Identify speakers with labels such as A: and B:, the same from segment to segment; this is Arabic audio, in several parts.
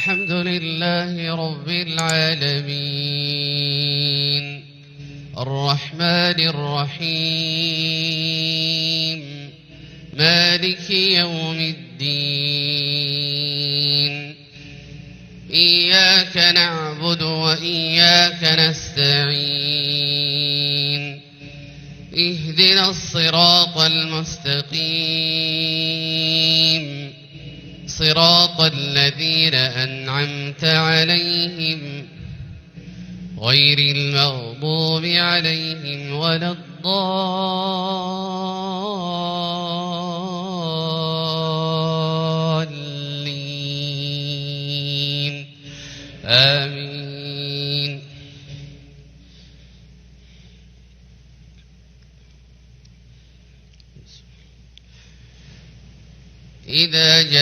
A: الحمد لله رب العالمين الرحمن الرحيم مالك يوم الدين إياك نعبد وإياك نستعين اهدنا الصراط المستقيم صراط الذين أنعمت عليهم غير المغضوب عليهم ولا الضالين آمين. إذا جاءك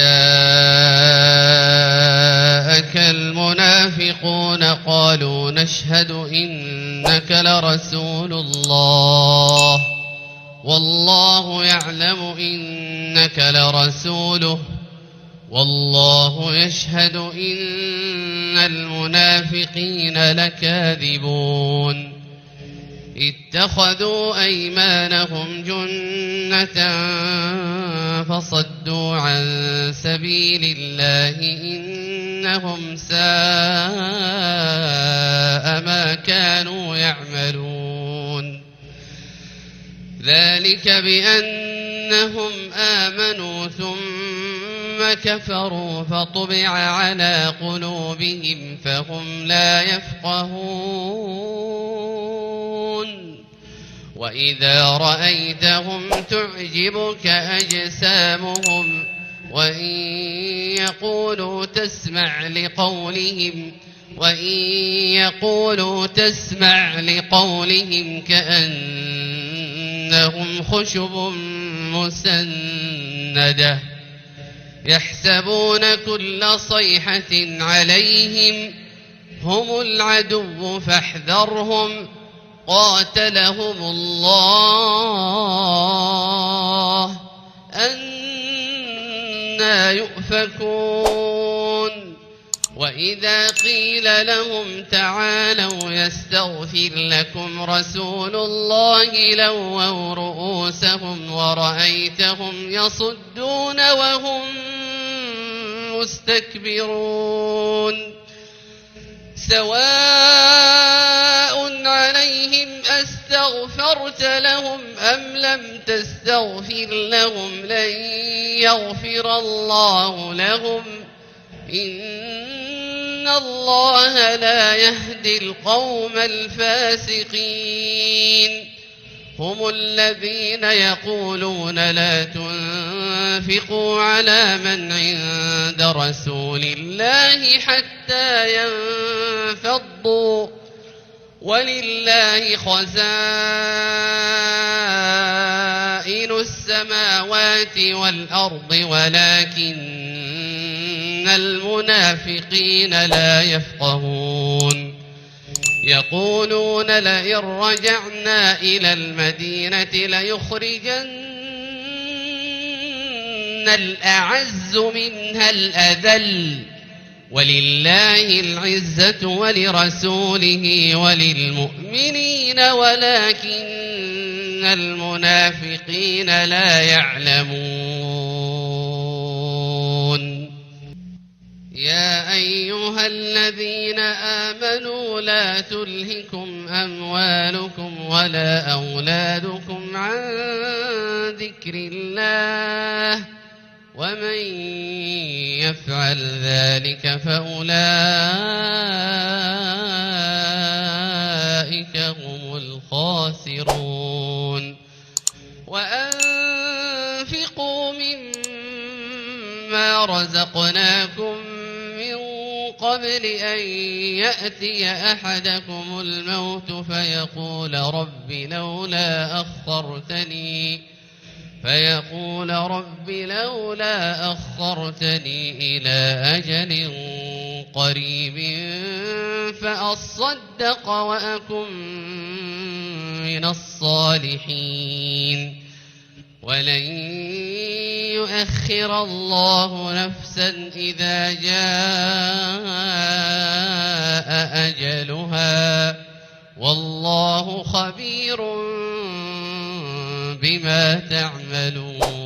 A: المنافقون قالوا نشهد إنك لرسول الله والله يعلم إنك لرسوله والله يشهد إن المنافقين لكاذبون اتخذوا أيمانهم جنة فصدوا عن سبيل الله إنهم ساء ما كانوا يعملون ذلك بأنهم آمنوا ثم كفروا فطبع على قلوبهم فهم لا يفقهون وإذا رأيتهم تعجبك أجسامهم وإن يقولوا تسمع لقولهم كأنهم خشب مسندة يحسبون كل صيحة عليهم هم العدو فاحذرهم قاتلهم الله أنى يؤفكون وإذا قيل لهم تعالوا يستغفر لكم رسول الله لووا رؤوسهم ورأيتهم يصدون وهم مستكبرون سواء عليهم أستغفرت لهم أم لم تستغفر لهم لن يغفر الله لهم إن الله لا يهدي القوم الفاسقين هم الذين يقولون لا تنفقوا على من عند رسول الله حتى ينفضوا ولله خزائن السماوات والأرض ولكن المنافقين لا يفقهون يقولون لئن رجعنا إلى المدينة ليخرجن الأعز منها الأذل ولله العزة ولرسوله وللمؤمنين ولكن المنافقين لا يعلمون يا أيها الذين آمنوا لا تلهكم أموالكم ولا أولادكم عن ذكر الله ومن يفعل ذلك فأولئك هم الخاسرون وأنفقوا مما رزقناكم من قبل أن يأتي أحدكم الموت فيقول رب لولا أخرتني إلى أجل قريب فأصدق وأكن من الصالحين ولن ليؤخر الله نفسا إذا جاء أجلها والله خبير بما تعملون